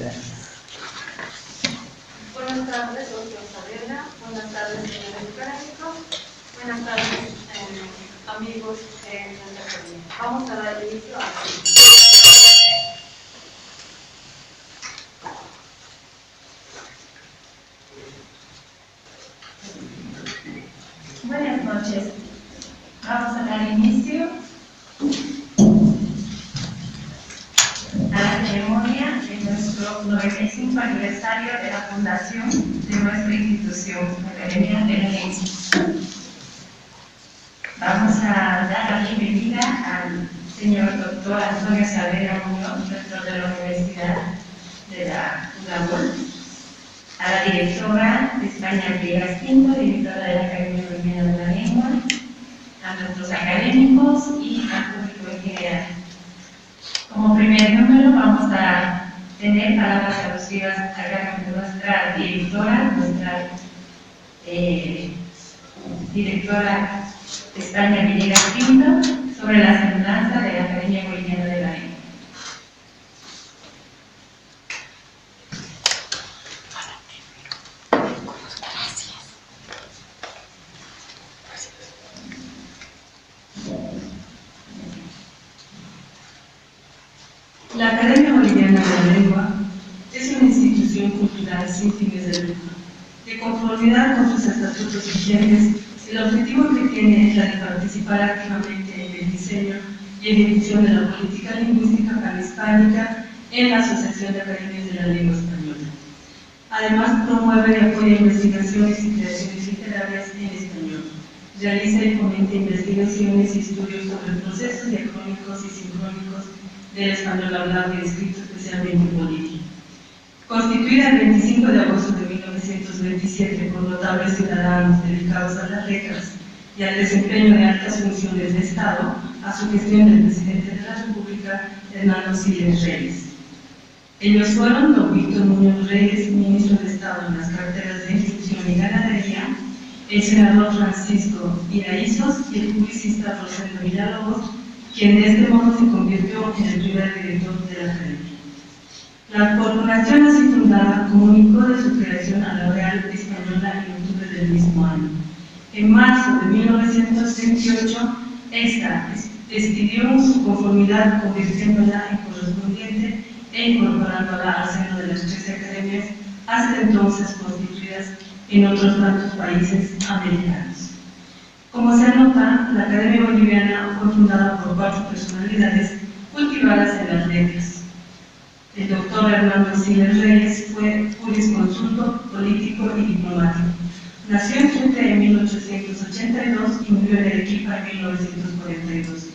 Buenas tardes, doctor Saavedra. Buenas tardes, señores académicos. Buenas tardes, amigos de la academia. Vamos a dar inicio a la Buenas noches. Vamos a dar inicio a la ceremonia de nuestro 95 aniversario de la fundación de nuestra institución, la Academia de la Lengua. Vamos a dar la bienvenida al señor doctor Antonio Saavedra Muñoz, rector de la Universidad de la UDAUL, a la directora de España Villegas Pinto, directora de la Academia Boliviana de la Lengua, a nuestros académicos y al público en general. Como primer número vamos a tener palabras alusivas a cargo de nuestra directora, directora de España Villegas Pinto, sobre la semblanza de la Academia Boliviana de la Lengua. La Academia Boliviana de la Lengua es una institución cultural sin fines de lucro. De conformidad con sus estatutos vigentes, el objetivo que tiene es la de participar activamente en el diseño y ejecución de la política lingüística panhispánica en la Asociación de Academias de la Lengua Española. Además, promueve y apoya investigaciones y creaciones literarias en español. Realiza y fomenta investigaciones y estudios sobre procesos diacrónicos y sincrónicos del español hablado y escrito, especialmente político. Constituida el 25 de agosto de 1927 por notables ciudadanos dedicados a las letras y al desempeño de altas funciones de Estado, a su gestión del presidente de la República, Hernando Siles Reyes. Ellos fueron don Víctor Muñoz Reyes, ministro de Estado en las carteras de Instrucción y Ganadería, el senador Francisco Iraizos y el publicista Rosendo Villalobos, quien de este modo se convirtió en el primer director de la Academia. La corporación así fundada comunicó de su creación a la Real Española en octubre del mismo año. En marzo de 1928, esta expidió su conformidad, convirtiéndola en correspondiente e incorporándola al seno de las 13 academias hasta entonces constituidas en otros tantos países americanos. Como se anota, la Academia Boliviana fue fundada por 4 personalidades cultivadas en las letras. El doctor Hernando Siles Reyes fue jurisconsulto, político y diplomático. Nació en Sucre en 1882 y murió en Arequipa en 1942.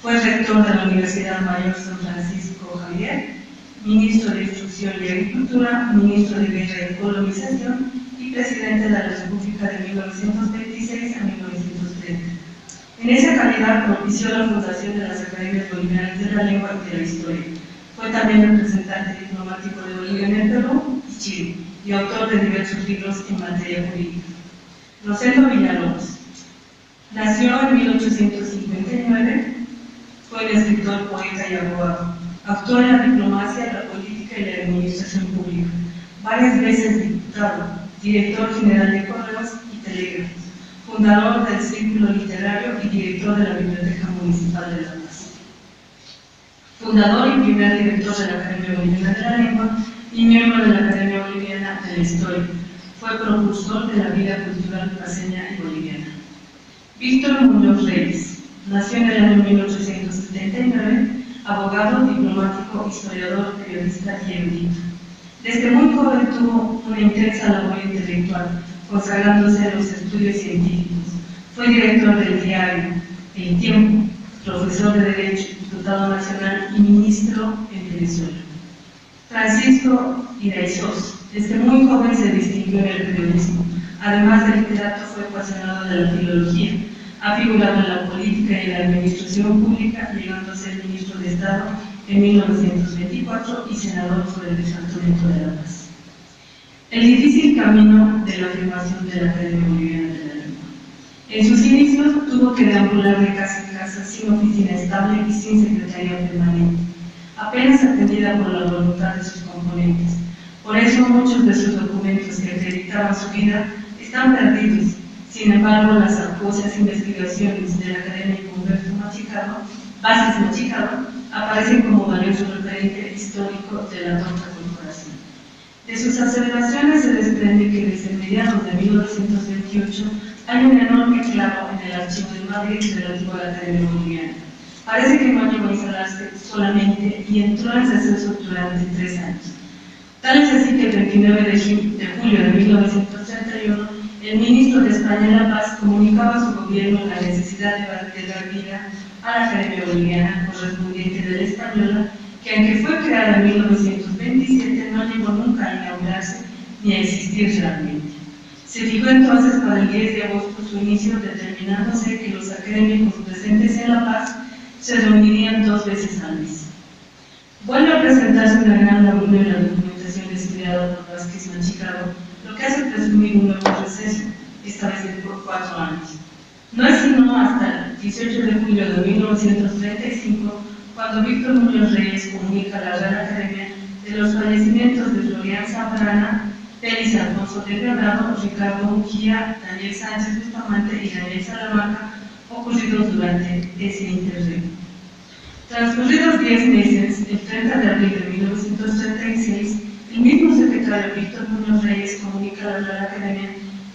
Fue rector de la Universidad Mayor San Francisco Javier, ministro de Instrucción y Agricultura, ministro de Guerra y Colonización y presidente de la República de 1926 a 1930. En esa calidad propició la fundación de las Academias Bolivianas de la Lengua y de la Historia. Fue también representante diplomático de Bolivia en el Perú y Chile y autor de diversos libros en materia jurídica. Rosendo Villalobos nació en 1859, fue un escritor, poeta y abogado. Actuó en la diplomacia, la política y la administración pública. Varias veces diputado, director general de Correos y Telégrafos, fundador del Círculo Literario y director de la Biblioteca Municipal de La Paz. Fundador y primer director de la Academia Boliviana de la Lengua y miembro de la Academia Boliviana de la Historia. Fue propulsor de la vida cultural paceña y boliviana. Víctor Muñoz Reyes nació en el año 1879, abogado, diplomático, historiador, periodista y erudito. Desde muy joven tuvo una intensa labor intelectual, consagrándose a los estudios científicos. Fue director del diario El Tiempo, profesor de Derecho, diputado nacional y ministro en Venezuela. Francisco Iraizos, desde muy joven se distinguió en el periodismo. Además de literato, fue apasionado de la filología. Ha figurado en la política y en la administración pública, llegando a ser ministro de Estado en 1924 y senador por el Departamento de La Paz. El difícil camino de la afirmación de la Academia Boliviana de la Lengua. En sus inicios tuvo que deambular de casa en casa sin oficina estable y sin secretaría permanente. apenas atendida por la voluntad de sus componentes. Por eso muchos de sus documentos que acreditaban su vida están perdidos. Sin embargo, las acuosas investigaciones del académico Humberto Vázquez Machicado aparecen como valioso referente histórico de la torta corporación. De sus aseveraciones se desprende que desde mediados de 1928 hay un enorme clavo en el archivo de Madrid relativo a la Academia Boliviana. Parece que no llegó a instalarse solamente y entró en receso durante 3 años. Tal es así que el 29 de julio de 1931, el ministro de España en La Paz comunicaba a su gobierno la necesidad de dar vida a la Academia Boliviana correspondiente de la Española, que aunque fue creada en 1927, no llegó nunca a inaugurarse ni a existir realmente. Se fijó entonces para el 10 de agosto su inicio, determinándose que los académicos presentes en La Paz se reunirían 2 veces al mes. Vuelve a presentarse una gran laguna en la documentación estudiada por Vázquez Machicado, lo que hace presumir un nuevo receso, esta vez por 4 años. No es sino hasta el 18 de julio de 1935 cuando Víctor Muñoz Reyes comunica a la Real Academia de los fallecimientos de Florian Zambrana, Félix Alfonso de Granado, Ricardo Mujía, Daniel Sánchez Bustamante y Daniel Salamanca, ocurridos durante ese interregno. Transcurridos 10 meses, el 30 de abril de 1936, el mismo secretario Víctor Muñoz Reyes comunica a la Real Academia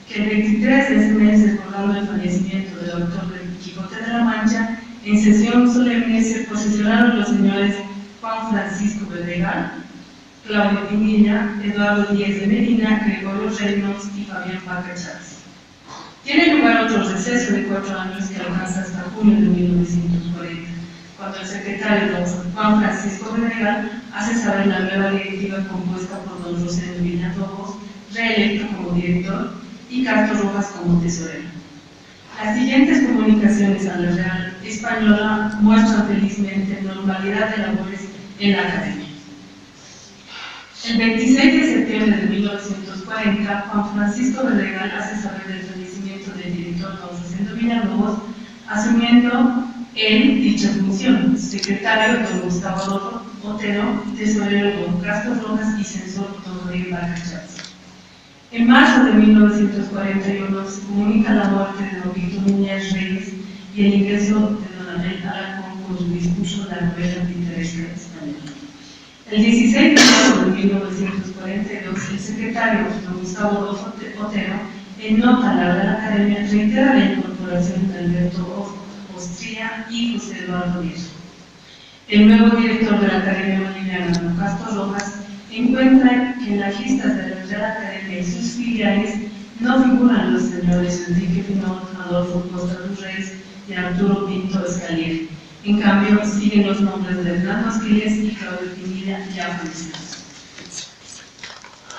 que el 23 de ese mes, recordando el fallecimiento del autor del Quijote de la Mancha, en sesión solemne se posesionaron los señores Juan Francisco Bedregal, Claudio Pinilla, Eduardo Díez de Medina, Gregorio Reynolds y Fabián Vaca Chávez. Tiene lugar otro receso de 4 años que alcanza hasta junio de 1940, cuando el secretario don Juan Francisco Bedregal hace saber la nueva directiva compuesta por don Rosendo Villalobos, reelecto como director, y Castro Rojas como tesorero. Las siguientes comunicaciones a la Real Española muestran felizmente normalidad de labores en la Academia. El 26 de septiembre de 1940, Juan Francisco Bedregal hace saber del fallecimiento del director don Rosendo Villalobos, asumiendo él dicha función, secretario don Gustavo Adolfo Otero, tesorero don Castro Rojas y censor don Rodríguez Vaca Chávez. En marzo de 1941 se comunica la muerte de don Víctor Muñoz Reyes y el ingreso de don Abel Alarcón con su discurso La novela pintoresca española. El 16 de marzo de 1942, el secretario don Gustavo Adolfo Otero, en nota a la Real Academia, reitera la incorporación de Alberto Ostría y José Eduardo Díaz. El nuevo director de la Academia Boliviana, don Castro Rojas, encuentra que en las listas de la Real Academia y sus filiales no figuran los señores Enrique Pinón, Adolfo Costa Reyes y Arturo Pinto Escalier. En cambio, siguen los nombres de Hernando Asquiles y Claudio Pinilla ya fallecidos.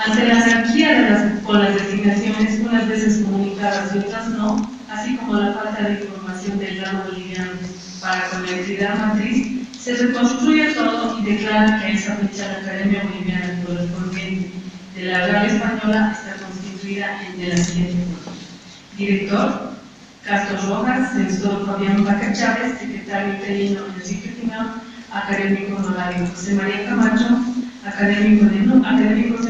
Ante la anarquía con las designaciones, unas veces comunicadas y otras no, así como la falta de información del grano boliviano para con la entidad matriz, se reconstruye todo y declara que a esa fecha la Academia Boliviana correspondiente de la Real Española está constituida de la siguiente forma: director Castro Rojas, censor Fabián Vaca Chávez, secretario interino Enrique Pinón, académico honorario José María Camacho, académicos de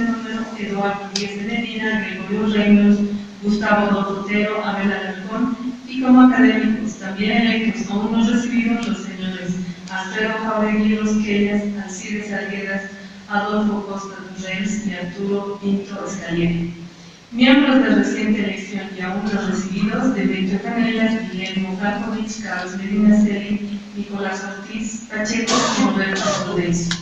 número Eduardo Díez de Medina, Gregorio Reynolds, Gustavo Adolfo Otero, Abel Alarcón, y como académicos también electos aún no recibidos los señores Alfredo Jauregui Rosquellas, Alcides Arguedas, Adolfo Costa Reyes y Arturo Pinto Escalier. Miembros de reciente elección y aún no recibidos, de Benito Canelas, Guillermo Frankovich, Carlos Medina Celi, Nicolás Ortiz Pacheco y Roberto Prudencio.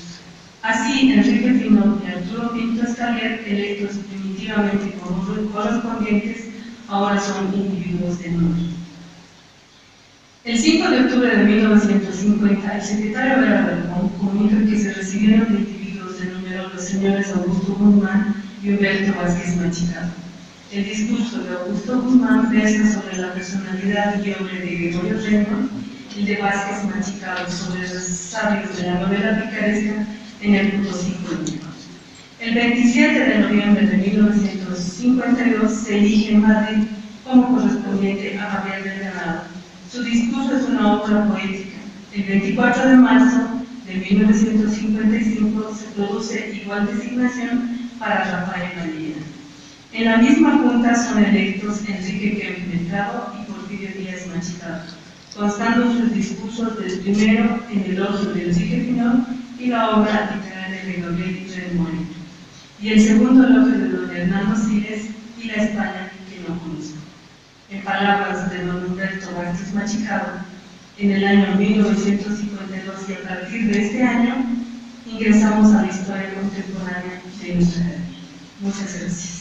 Así, Enrique Pinón y Arturo Pinto Escalier, electos primitivamente como correspondientes, ahora son individuos de nombre. El 5 de octubre de 1950, el secretario Abel Alarcón comunica que se recibieron de individuos de número los señores Augusto Guzmán y Humberto Vázquez Machicado. El discurso de Augusto Guzmán versa sobre la personalidad y hombre de Gregorio Reynolds, el de Vázquez Machicado sobre los sabios de la novela picaresca en el punto 5. El 27 de noviembre de 1952 se elige en Madrid como correspondiente a Javier del Granado. Su discurso es una obra poética. El 24 de marzo de 1955 se produce igual designación para Rafael Valdivia. En la misma junta son electos Enrique Kempf Mercado y Porfirio Díaz Machicado, constando sus discursos del primero en el otro de Enrique Pinón y la obra literaria de Gabriel Israel Moreno, y el segundo Lope de don Hernando Siles y la España que no conozco. En palabras de don Humberto Vázquez Machicado, en el año 1952 y a partir de este año ingresamos a la historia contemporánea de nuestra era. Muchas gracias.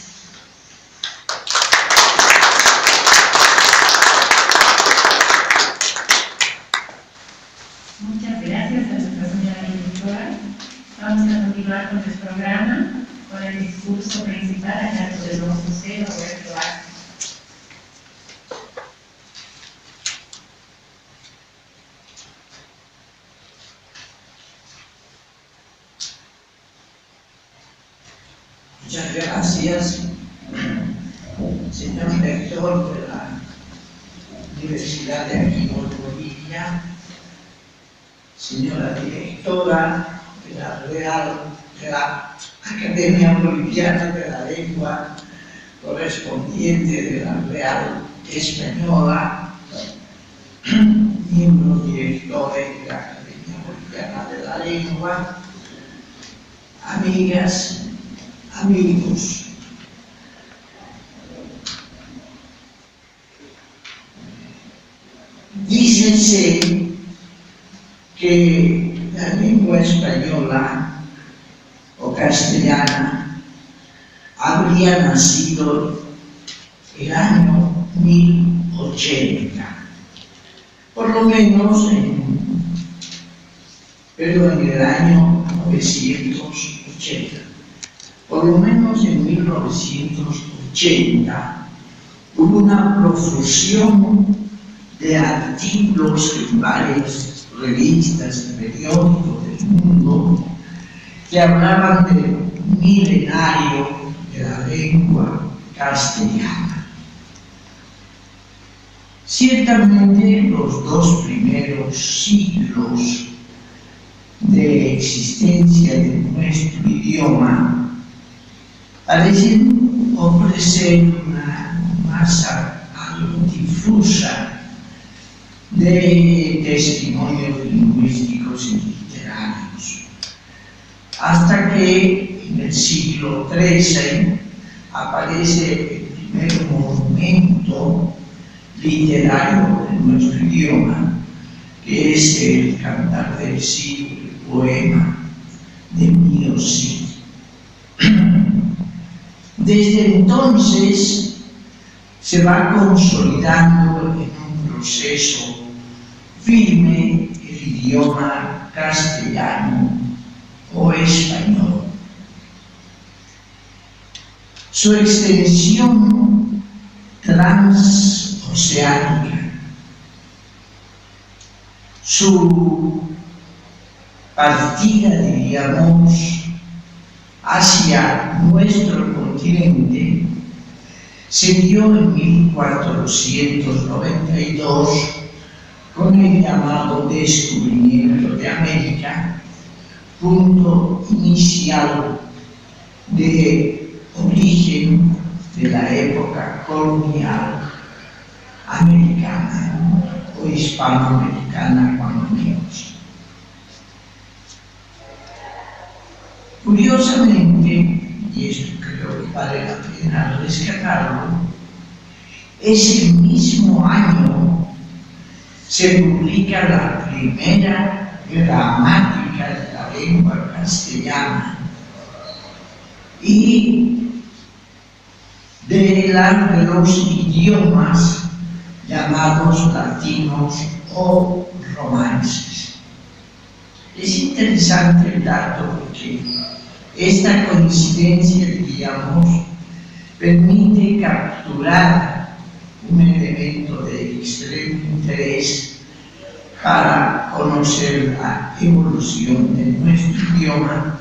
Muchas gracias a nuestra señora directora. Vamos a continuar con el programa, con el discurso principal a cargo de don José Roberto Vázquez. Muchas gracias, señor rector de la Universidad de Aquino de Bolivia, señora directora de la Academia Boliviana de la Lengua, correspondiente de la Real Española, miembros directores de la Academia Boliviana de la Lengua, amigas, amigos. Dícese que la lengua española o castellana habría nacido el año 1080, por lo menos pero en el año 980. Por lo menos en 1980 hubo una profusión de artículos en varias revistas y periódicos del mundo que hablaban del milenario de la lengua castellana. Ciertamente los dos primeros siglos de existencia de nuestro idioma parecen ofrecer una masa algo difusa de testimonios lingüísticos y literarios, hasta que en el siglo XIII aparece el primer monumento literario de nuestro idioma, que es el Cantar del Siglo, el poema de Mío Cid. Desde entonces se va consolidando en un proceso firme el idioma castellano o español. Su extensión transoceánica, su partida, diríamos, hacia nuestro continente se dio en 1492 con el llamado descubrimiento de América, punto inicial de origen de la época colonial americana o hispanoamericana, cuando menos. Curiosamente, y esto creo que vale la pena rescatarlo, ese mismo año se publica la primera gramática de la lengua castellana y de los idiomas llamados latinos o romances. Es interesante el dato porque esta coincidencia, diríamos, permite capturar un elemento de extremo interés para conocer la evolución de nuestro idioma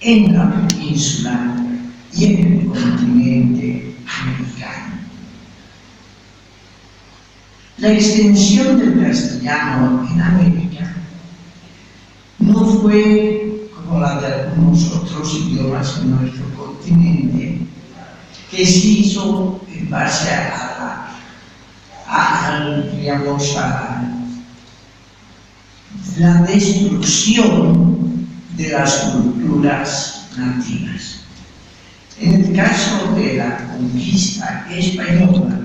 en la península y en el continente americano. La extensión del castellano en América no no fue como la de algunos otros idiomas en nuestro continente, que se hizo en base digamos, a la destrucción de las culturas nativas. En el caso de la conquista española,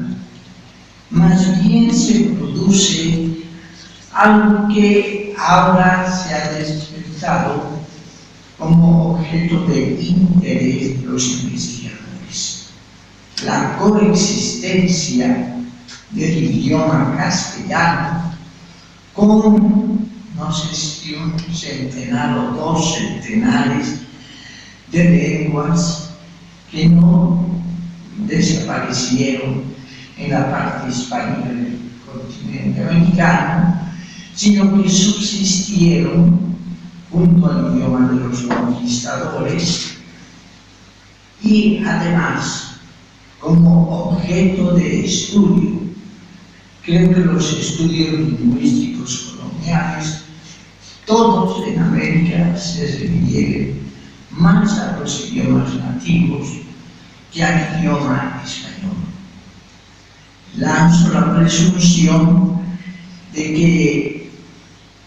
más bien se produce algo que ahora se ha despertado como objeto de interés de los investigadores: la coexistencia del idioma castellano con, no sé si un centenar o 2 centenares de lenguas que no desaparecieron en la parte española del continente americano, sino que subsistieron junto al idioma de los conquistadores y además como objeto de estudio. Creo que los estudios lingüísticos coloniales, todos en América, se refieren más a los idiomas nativos que al idioma español. Lanzo la presunción de que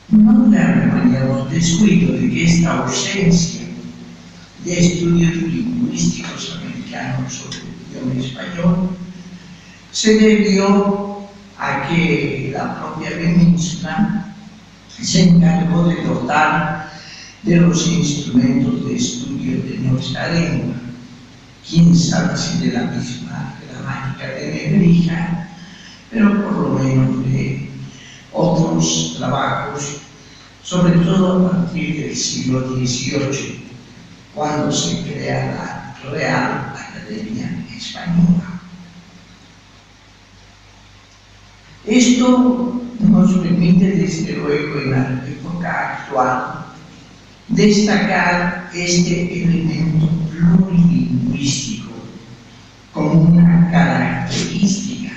no de manera descuido de que esta ausencia de estudios lingüísticos americanos sobre el idioma español se debió a que la propia península se encargó de dotar de los instrumentos de estudio de nuestra lengua. Quién sabe si de la misma gramática de Nebrija, pero por lo menos de otros trabajos, sobre todo a partir del siglo XVIII, cuando se crea la Real Academia Española. Esto nos permite, desde luego, en la época actual, destacar este elemento plurilingüístico como una característica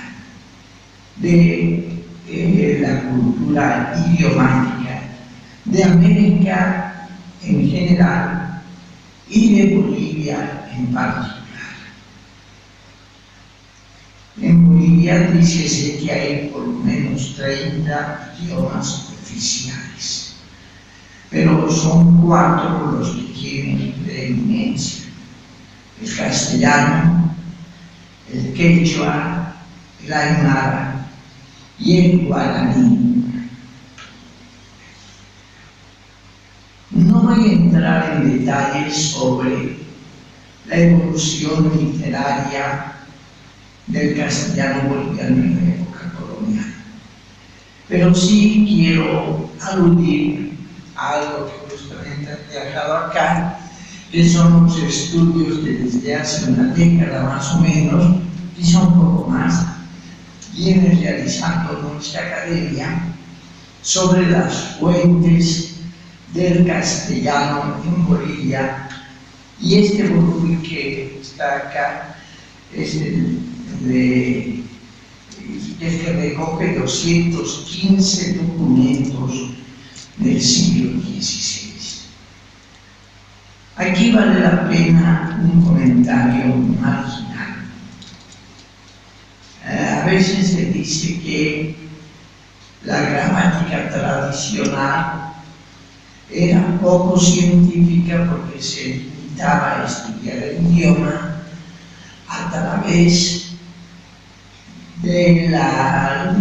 de la cultura idiomática de América en general y de Bolivia en particular. En Bolivia dice que hay por lo menos 30 idiomas oficiales, pero son 4 los que tienen preeminencia: el castellano, el quechua, el aymara y el guaraní. No voy a entrar en detalles sobre la evolución literaria del castellano boliviano en la época colonial, pero sí quiero aludir a algo que justamente he dejado acá, que son los estudios que desde hace una década más o menos, quizá un poco más, viene realizando nuestra academia sobre las fuentes del castellano en Bolivia, y este volumen que está acá es el que recoge 215 documentos del siglo XVI. Aquí vale la pena un comentario marginal. A veces se dice que la gramática tradicional era poco científica porque se limitaba a estudiar el idioma a través de la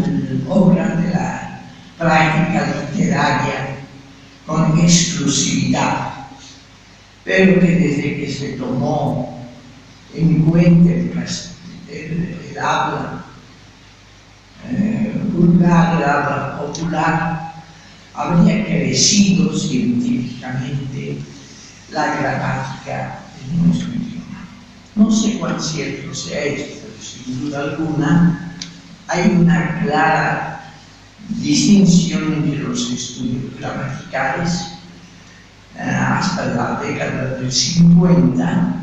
obra de la práctica literaria con exclusividad, pero que desde que se tomó en cuenta el habla vulgar, el habla popular, habría crecido científicamente la gramática de nuestro idioma. No sé cuán cierto sea esto, pero sin duda alguna hay una clara distinción entre los estudios gramaticales hasta la década del 50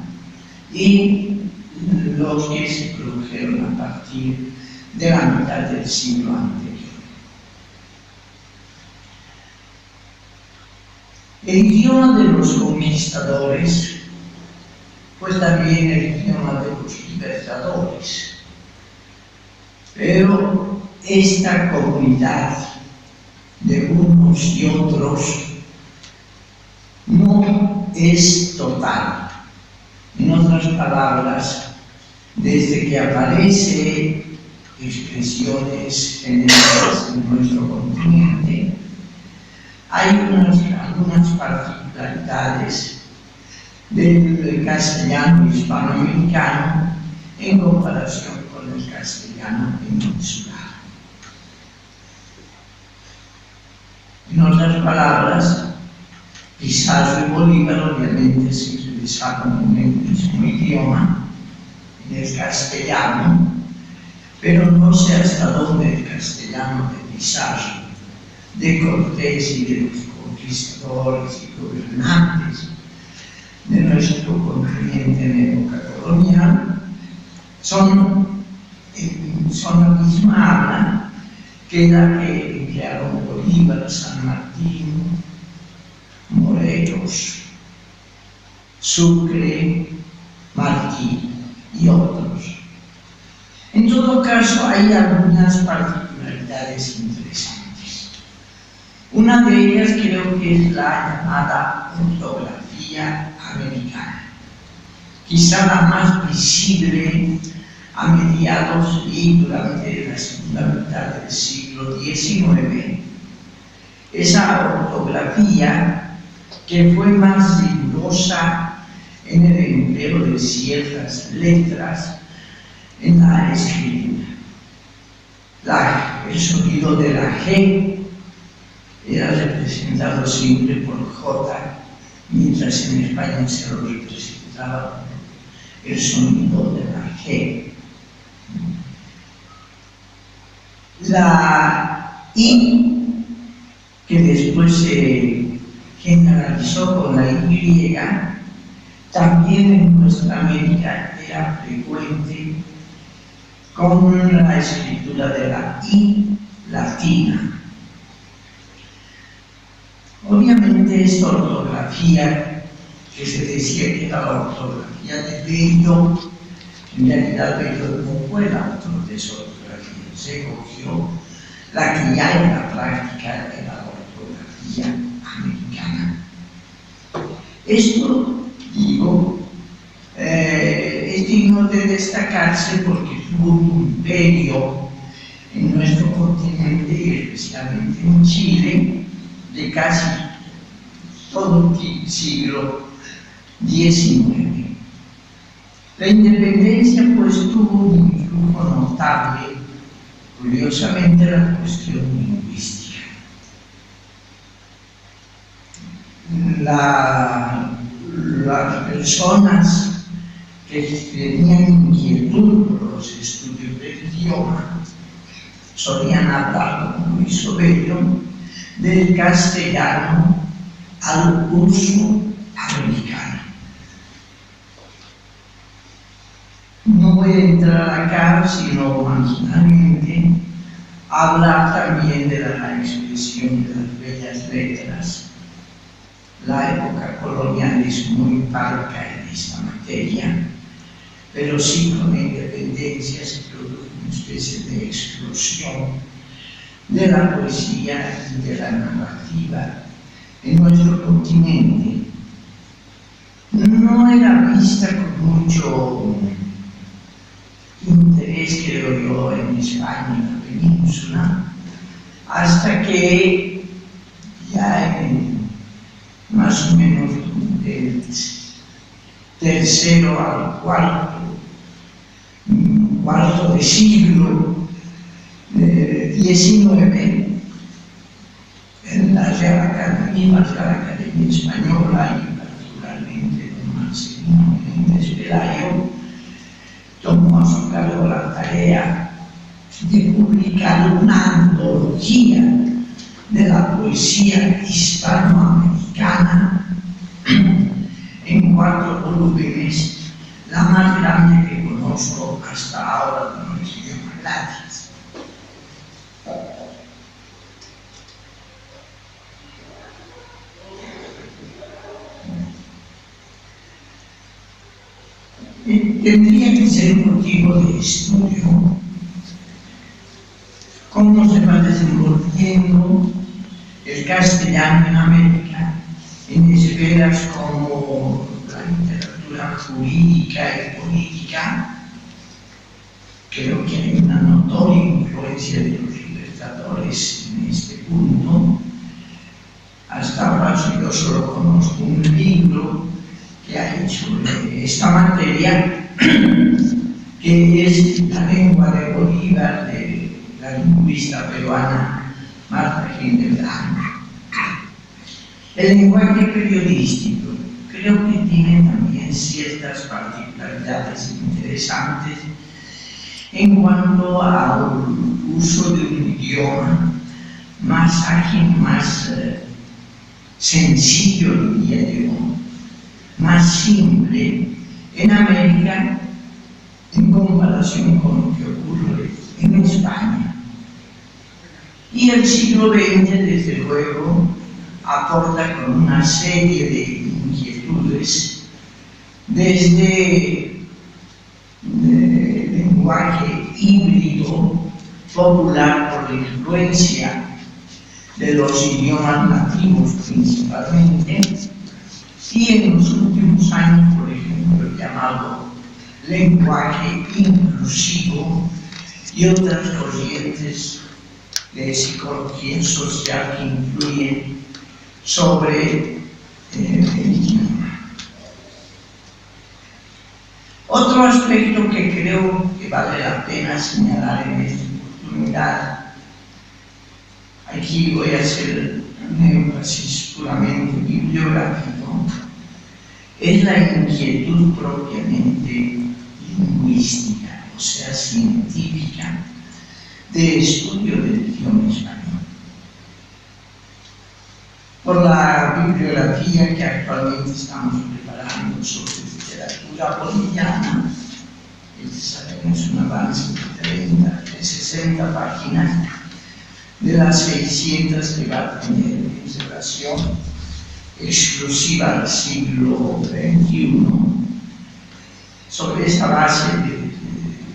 y los que se produjeron a partir de la mitad del siglo anterior. El idioma de los conquistadores, pues también el idioma de los libertadores. Pero esta comunidad de unos y otros no es total. En otras palabras, desde que aparece expresiones generales en nuestro continente, hay algunas particularidades del castellano hispanoamericano en comparación con el castellano peninsular. En otras palabras, Pizarro y Bolívar obviamente se expresaron en el mismo idioma, en el castellano, pero no sé hasta dónde el castellano de Pizarro, de Cortés y de los conquistadores y gobernantes de nuestro continente en época colonial son la misma habla que la que emplearon Bolívar, San Martín, Morelos, Sucre, Martí y otros. En todo caso, hay algunas particularidades interesantes. Una de ellas creo que es la llamada ortografía americana, quizá la más visible a mediados y durante la segunda mitad del siglo XIX. Esa ortografía que fue más rigurosa en el empleo de ciertas letras en la escritura. El sonido de la G era representado siempre por J, mientras en España se lo representaba por el sonido de la G. La I, que después se generalizó con la Y, también en nuestra América era frecuente con la escritura de la I latina. Obviamente esta ortografía, que se decía que era la ortografía de Bello, en realidad Bello no fue el autor de esa ortografía, se cogió la que ya en la práctica era la ortografía americana. Esto, digo, es digno de destacarse porque tuvo un imperio en nuestro continente y especialmente en Chile de casi todo el siglo XIX. La independencia pues tuvo un influjo notable, curiosamente, la cuestión lingüística. Las personas que tenían inquietud por los estudios del idioma solían hablar, como hizo Bello, del castellano al uso americano. No voy a entrar acá, sino marginalmente, a hablar también de la expresión de las bellas letras. La época colonial es muy parca en esta materia, pero sí con la independencia se produjo una especie de explosión de la poesía y de la narrativa en nuestro continente. No era vista con mucho interés, creo yo, en España, en la península, hasta que ya en más o menos del tercero al cuarto de siglo XIX, en la Real Academia Española y particularmente don Marcelino Menéndez Pelayo tomó a su cargo la tarea de publicar una antología de la poesía hispanoamericana en 4 volúmenes, la más grande que conozco hasta ahora de los idiomas latinos. tendría que ser un motivo de estudio. Cómo se va desenvolviendo el castellano en América en esferas como la literatura jurídica y política. Creo que hay una notoria influencia de los libertadores en este punto. Hasta ahora yo solo conozco un libro que hay sobre esta materia, que es La lengua de Bolívar, de la lingüista peruana Marta Hildebrand. El lenguaje periodístico creo que tiene también ciertas particularidades interesantes en cuanto al uso de un idioma más ágil, más sencillo, diría yo, más simple en América en comparación con lo que ocurre en España. Y el siglo XX, desde luego, aporta con una serie de inquietudes, desde lenguaje híbrido popular por la influencia de los idiomas nativos principalmente, y en los últimos años, por ejemplo, el llamado lenguaje inclusivo y otras corrientes de psicología social que influyen sobre el idioma. Otro aspecto que creo que vale la pena señalar en esta oportunidad, aquí voy a hacer un énfasis puramente bibliográfico, es la inquietud propiamente lingüística, o sea, científica, de estudio del idioma español. Por la bibliografía que actualmente estamos preparando sobre literatura boliviana, es un avance de 60 páginas, de las 600 que va a tener observación exclusiva del siglo XXI. Sobre esta base,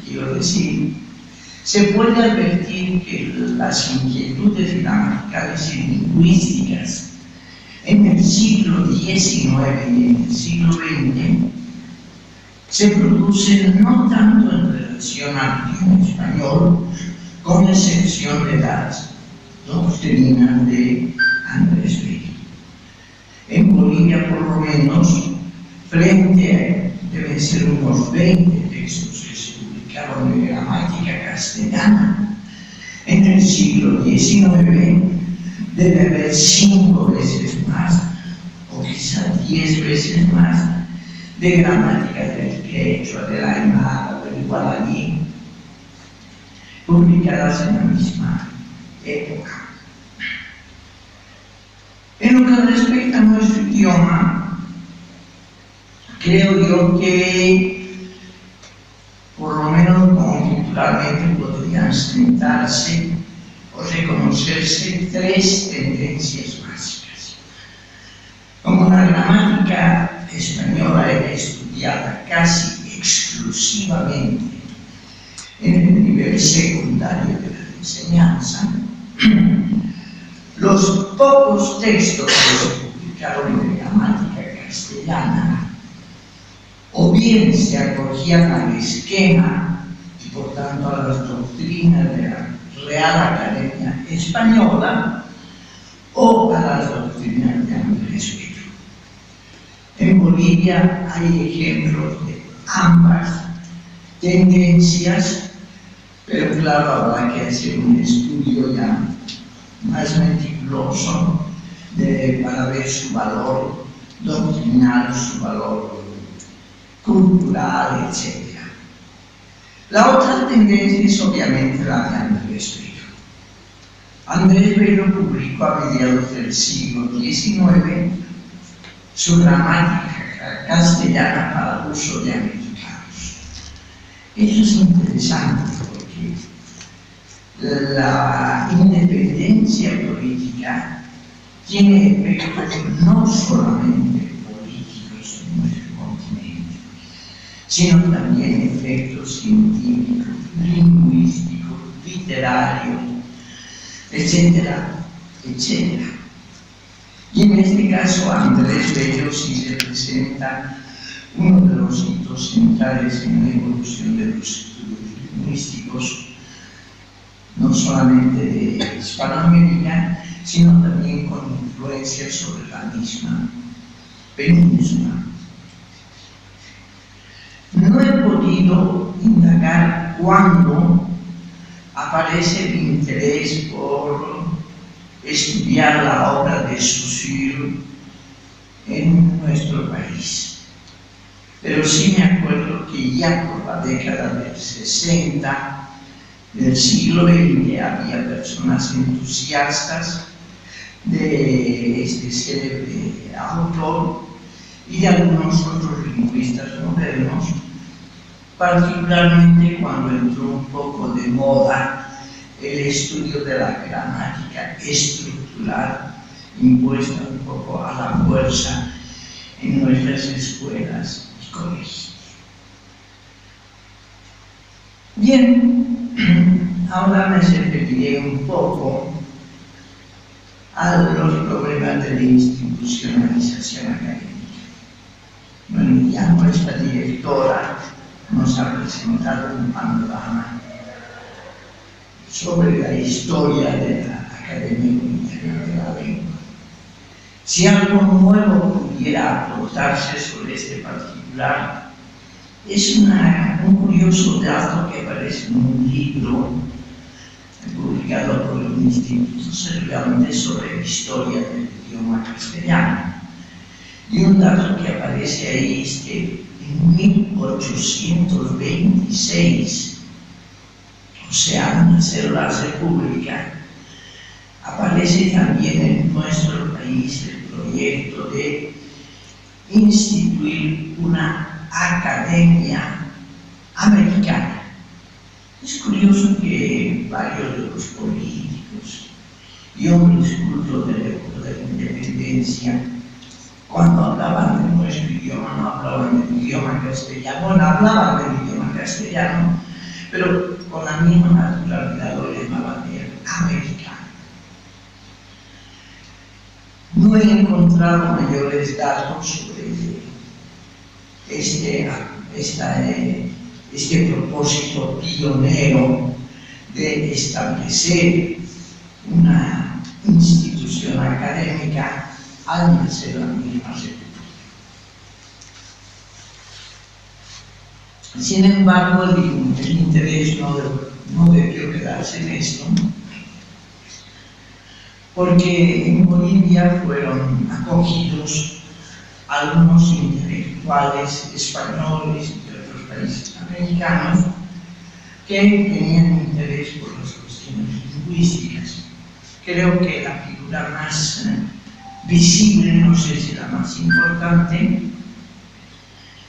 quiero decir, se puede advertir que las inquietudes gramaticales y lingüísticas en el siglo XIX y en el siglo XX se producen no tanto en relación al idioma español, con excepción de las doctrinas de Andrés Bello. En Bolivia, por lo menos, frente a, deben ser unos 20 textos que se publicaron de gramática castellana en el siglo XIX, debe haber 5 veces más, o quizás 10 veces más, de gramática del quechua, del aymara, del guaraní, publicadas en la misma época. En lo que respecta a nuestro idioma, creo yo que por lo menos conjeturalmente podrían sentarse o reconocerse 3 tendencias básicas. Como la gramática española era estudiada casi exclusivamente en el nivel secundario de la enseñanza, los pocos textos que se publicaron de gramática castellana o bien se acogían al esquema y por tanto a las doctrinas de la Real Academia Española o a las doctrinas de Andrés Bello. En Bolivia hay ejemplos de ambas tendencias, pero claro, habrá que hacer un estudio ya más meticuloso para ver su valor doctrinal, su valor cultural, etc. La otra tendencia es obviamente la de Andrés Bello. Andrés Bello publicó a mediados del siglo XIX su gramática castellana para el uso de americanos. Eso es interesante porque la independencia política tiene efectos no solamente políticos en nuestro continente, sino también efectos científicos, lingüísticos, literarios, etcétera, etcétera. Y en este caso Andrés Bello sí representa uno de los hitos centrales en la evolución de los estudios lingüísticos, no solamente de Hispanoamérica, sino también con influencia sobre la misma península. No he podido indagar cuándo aparece el interés por estudiar la obra de Saussure en nuestro país, pero sí me acuerdo que ya por la década del 60 del siglo XX había personas entusiastas de este célebre autor y de algunos otros lingüistas modernos, particularmente cuando entró un poco de moda el estudio de la gramática estructural impuesta un poco a la fuerza en nuestras escuelas y colegios. Bien, ahora me referiré un poco a los problemas de la institucionalización académica. Bueno, ya nuestra directora nos ha presentado un panorama sobre la historia de la Academia Boliviana de la Lengua. Si algo nuevo pudiera aportarse sobre este particular, es un curioso dato que aparece en un libro publicado por el Instituto Cervantes sobre la historia del idioma castellano. Y un dato que aparece ahí es que en 1826, o sea, al nacer la República, aparece también en nuestro país el proyecto de instituir una academia americana. Es curioso que varios de los políticos y hombres cultos de la época de la independencia, cuando hablaban de nuestro idioma, no hablaban del idioma castellano, no hablaban del idioma castellano, pero con la misma naturalidad lo llamaban el americano. No he encontrado mayores datos sobre este propósito pionero de establecer una institución académica al nacer la misma República. Sin embargo, el interés no debió quedarse en esto, porque en Bolivia fueron acogidos algunos intelectuales españoles y de otros países americanos que tenían interés por las cuestiones lingüísticas. Creo que la figura más visible, no sé si la más importante,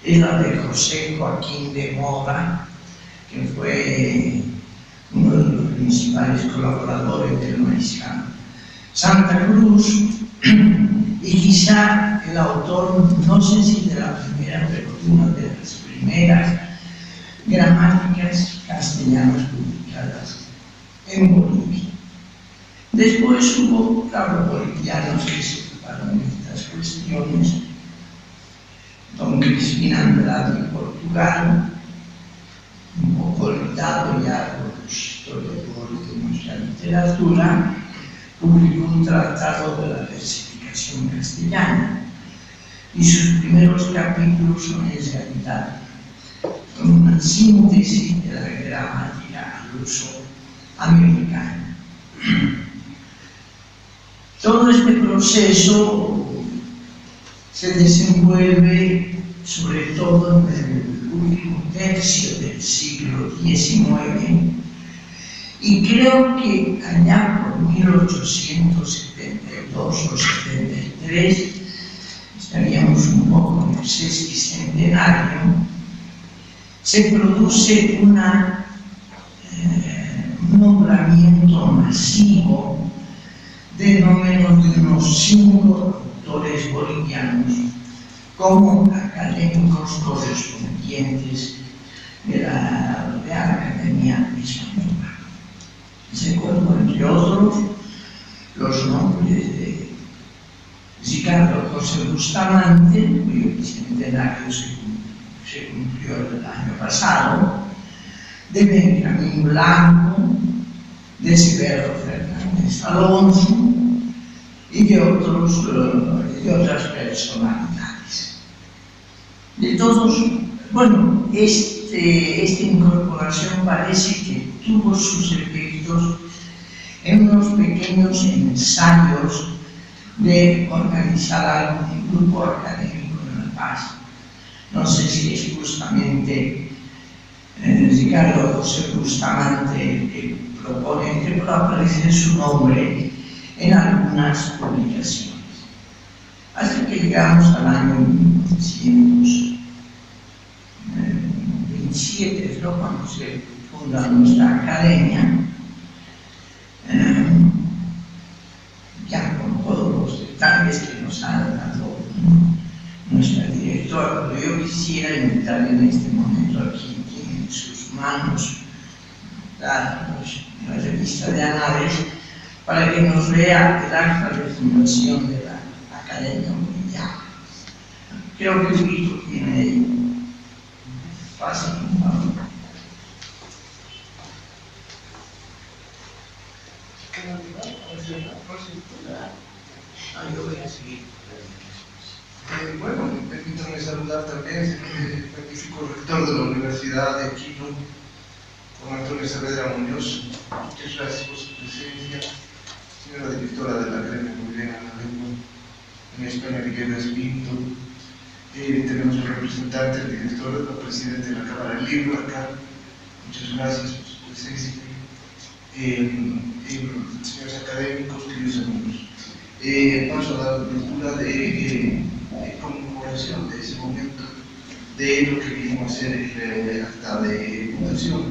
es la de José Joaquín de Moga, que fue uno de los principales colaboradores del maestro Santa Cruz, y quizá el autor, no sé si de la primera, pero de una de las primeras gramáticas castellanas publicadas en Bolivia. Después hubo, claro, bolivianos que se ocuparon de estas cuestiones: don Crispín Andrade de Portugal, un poco olvidado ya por los historiadores de nuestra literatura, publicó un tratado de la versificación castellana, y sus primeros capítulos son en realidad una síntesis de la gramática al uso americano. Todo este proceso se desenvuelve sobre todo en el último tercio del siglo XIX, y creo que allá por 1872 o 73, estaríamos un poco en el sesquicentenario, se produce un nombramiento masivo de no menos de unos 5 autores bolivianos como académicos correspondientes de la Real Academia Española. Segundo, entre otros, los nombres de Ricardo José Bustamante, cuyo bicentenario se cumplió el año pasado, de Benjamín Blanco, de Severo Fernández Alonso y de otras personalidades. De todos, bueno, esta incorporación parece que tuvo sus efectos en unos pequeños ensayos de organizar algún grupo académico en La Paz. No sé si es justamente Ricardo José Bustamante que propone, que aparece su nombre en algunas publicaciones. Hasta que llegamos al año 1927, ¿no? Cuando se funda nuestra academia, ya con todos los detalles que nos ha dado nuestra directora, pero yo quisiera invitar en este momento a quien tiene en sus manos la revista de Anales para que nos lea el acta de fundación de la Academia Boliviana. Creo que Víctor tiene ahí. Fácil, ¿no? Yo voy a seguir. Bueno, permítanme saludar también al magnífico rector de la Universidad de Quito, don Antonio Saavedra Muñoz. Muchas gracias por su presencia. Señora directora de la Academia Boliviana de la Lengua en España, Miguel Espíritu. Tenemos un representante, el director, el presidente de la Cámara del Libro acá. Muchas gracias por su presencia. Señores académicos, queridos amigos. Paso a la lectura de conmemoración de ese momento de lo que vinimos a hacer el acta de fundación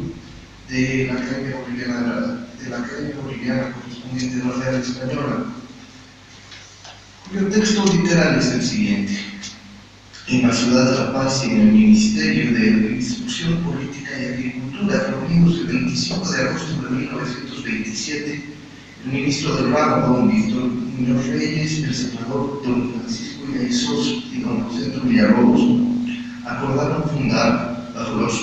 de la Academia Boliviana correspondiente de la Real Española, cuyo texto literal es el siguiente: en la ciudad de La Paz y en el Ministerio de Instrucción Política y Agricultura, reunidos el 25 de agosto de 1927, el ministro del Ramo, don Víctor Muñoz Reyes, el senador don Francisco Illaisos y don José Villalobos acordaron fundar, bajo los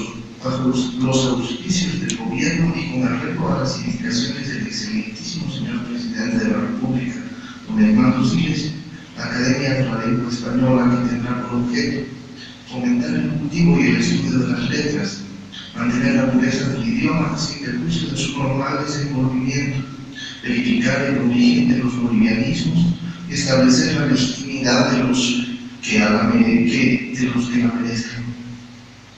auspicios del gobierno y con arreglo a las indicaciones del excelentísimo señor presidente de la República, don Hernando Siles, la Academia de la Lengua Española, que tendrá por objeto fomentar el cultivo y el estudio de las letras, mantener la pureza del idioma sin perjuicio de su normal desenvolvimiento, verificar el origen de los bolivianismos y establecer la legitimidad de los que la merezcan,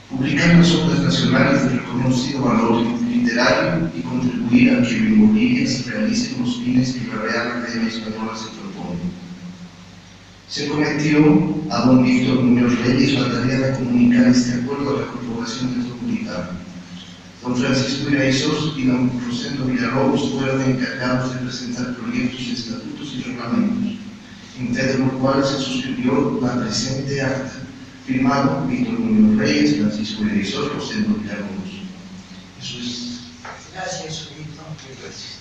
publicar las obras nacionales de reconocido valor literario y contribuir a que en Bolivia se realicen los fines que la Real Academia Española se propone. Se cometió a don Víctor Muñoz Reyes la tarea de comunicar este acuerdo a la Corporación de Comunicar. Don Francisco Illaisos y don Rosendo Villalobos fueron encargados de presentar proyectos, estatutos y reglamentos, entre los cuales se suscribió la presente acta, firmado Víctor Muñoz Reyes, Francisco Illaisos, Rosendo Villalobos. Eso es. Gracias, Víctor. Gracias.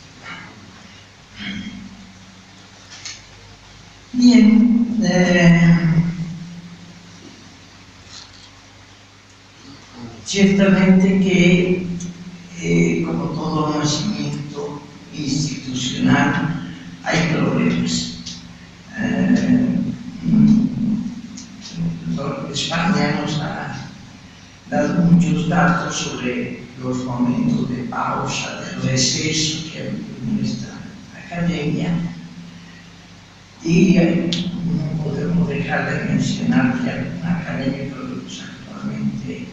Bien, ciertamente que, como todo nacimiento institucional, hay problemas. España nos ha dado muchos datos sobre los momentos de pausa, de receso que ha habido en nuestra academia. Y no podemos dejar de mencionar que algunos académicos actualmente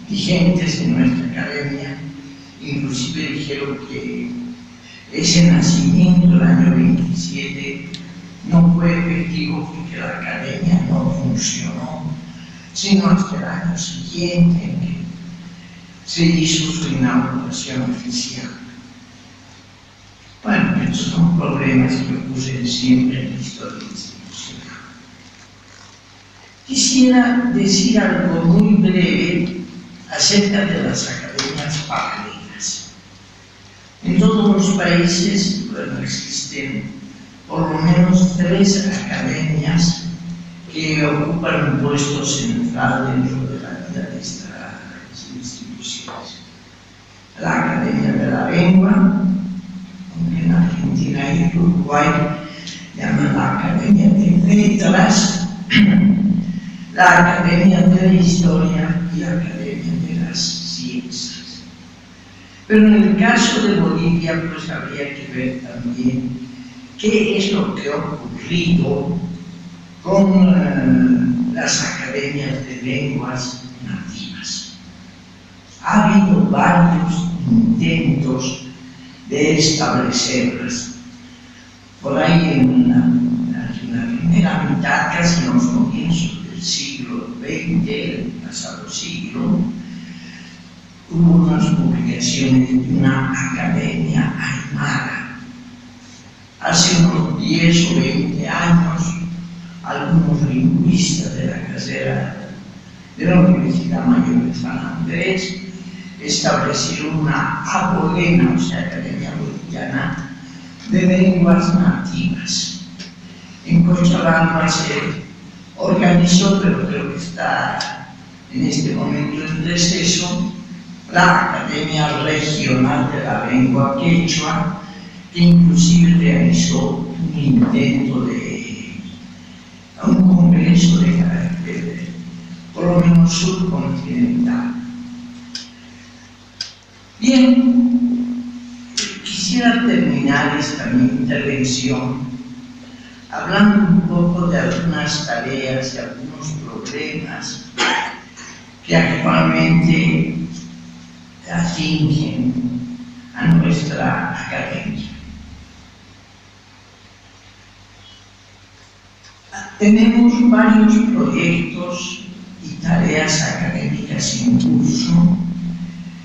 vigentes en nuestra academia, inclusive dijeron que ese nacimiento del año 27 no fue efectivo porque la academia no funcionó, sino hasta el año siguiente en que se hizo su inauguración oficial. Bueno, estos son problemas que ocurren siempre en la historia institucional. Quisiera decir algo muy breve acerca de las academias paralelas. En todos los países, bueno, existen por lo menos 3 academias que ocupan un puesto central dentro de la vida de estas instituciones. La Academia de la Lengua, aunque en Argentina y Uruguay llaman la Academia de Letras, la Academia de la Historia y la Academia de las Ciencias. Pero en el caso de Bolivia, pues habría que ver también qué es lo que ha ocurrido con las academias de lenguas nativas. Ha habido varios intentos de establecerlas. Por ahí en la primera mitad, casi en los comienzos del siglo XX, el pasado siglo, hubo unas publicaciones de una academia aymara. Hace unos 10 o 20 años, algunos lingüistas de la carrera de la Universidad Mayor de San Andrés establecieron una ABOLENA, o sea, Academia Boliviana de Lenguas Nativas. En Cochabamba se organizó, pero creo que está en este momento en receso, la Academia Regional de la Lengua Quechua, que inclusive realizó un intento de un congreso de carácter por lo menos subcontinental. Bien, quisiera terminar esta mi intervención hablando un poco de algunas tareas y algunos problemas que actualmente atingen a nuestra academia. Tenemos varios proyectos y tareas académicas en curso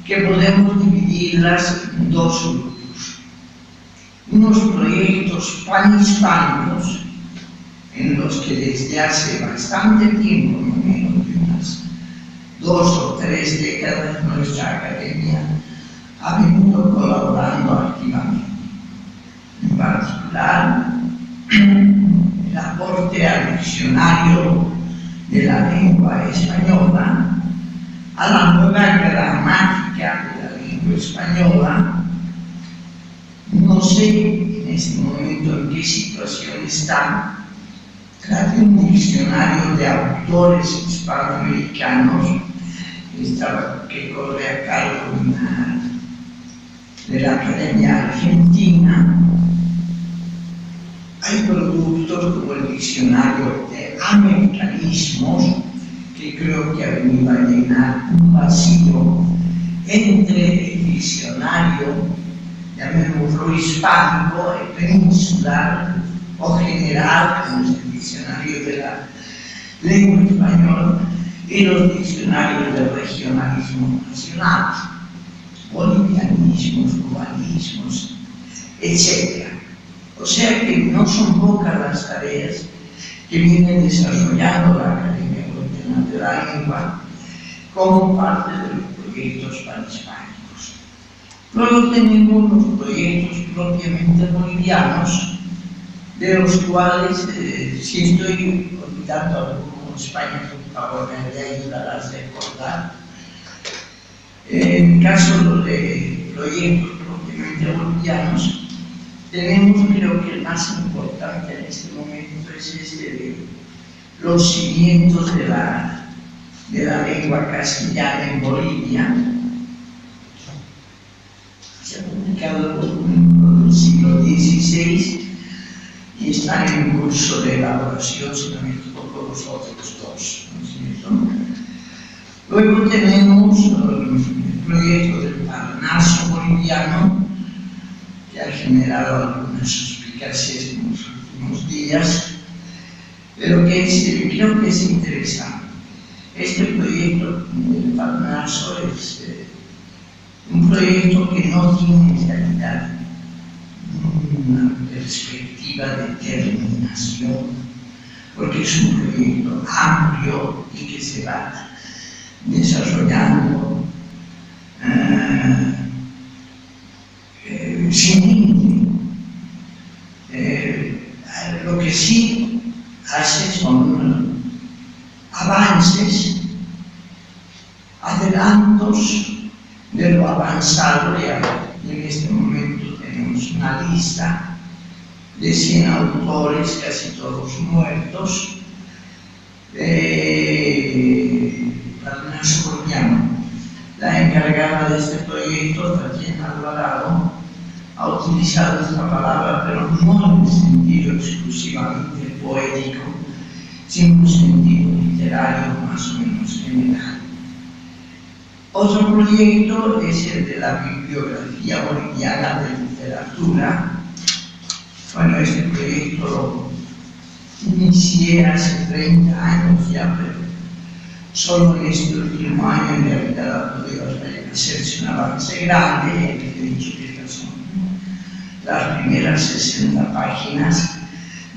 que podemos dividirlas en 2 grupos. Unos proyectos panhispánicos en los que desde hace bastante tiempo, no menos de unas 2 o 3 décadas, nuestra academia ha venido colaborando activamente. En particular, el aporte al diccionario de la lengua española, a la nueva gramática de la lengua española. No sé en este momento en qué situación está la de un diccionario de autores hispanoamericanos que corre a cargo de la Academia Argentina. Hay productos como el diccionario de americanismos, que creo que ha venido a llenar un vacío entre el diccionario, llamémoslo hispánico, peninsular o general, como es el diccionario de la lengua española, y los diccionarios de regionalismo nacional, bolivianismos, cubanismos, etc. O sea que no son pocas las tareas que viene desarrollando la Academia Boliviana de la Lengua como parte de los proyectos panhispánicos. Luego tenemos los proyectos propiamente bolivianos, de los cuales, si estoy olvidando alguno, España, por favor, me ayudará a recordar. En el caso de proyectos propiamente bolivianos, tenemos, creo que el más importante en este momento es este de los cimientos de la lengua castellana en Bolivia. Se ha publicado en el siglo XVI y están en curso de elaboración, si no me equivoco, los otros 2. Luego tenemos el proyecto del Parnaso boliviano, que ha generado algunas suspicacias en los últimos días, pero que creo que es interesante. Este proyecto del Parnaso es un proyecto que no tiene en realidad una perspectiva de terminación porque es un proyecto amplio y que se va desarrollando sin límite. Lo que sí hace son avances, adelantos de lo avanzado. Ya en este momento tenemos una lista de 100 autores, casi todos muertos. Carolina Sobrillano, la encargada de este proyecto, Tatiana Alvarado, ha utilizado esta palabra, pero no en el sentido exclusivamente poético, sino en un sentido literario más o menos general. Otro proyecto es el de la Bibliografía Boliviana de Literatura. Bueno, este proyecto lo inicié hace 30 años ya, pero solo en este último año en realidad ha podido hacerse un avance grande. He dicho que estas son las primeras 60 páginas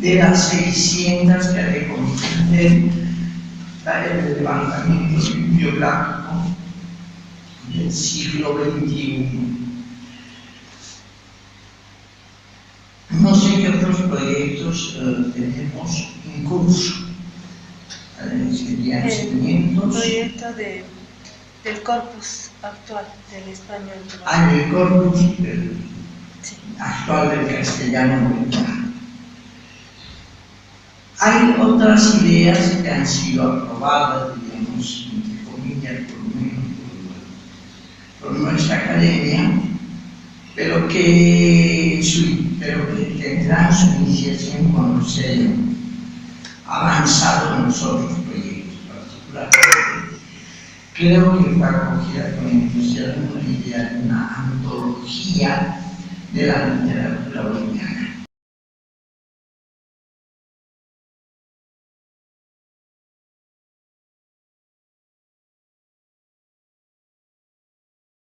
de las 600 que ha de comprender el levantamiento bibliográfico del siglo XXI. No sé qué otros proyectos tenemos en curso. Serían El seguimientos. proyecto del corpus actual del español. El corpus Sí. actual del castellano boliviano. Hay otras ideas que han sido aprobadas, digamos, entre comillas, por lo menos por nuestra academia, pero que tendrán su iniciación cuando se hayan avanzado en los otros proyectos. Particularmente, creo que fue acogida con entusiasmo la idea de una antología de la literatura boliviana.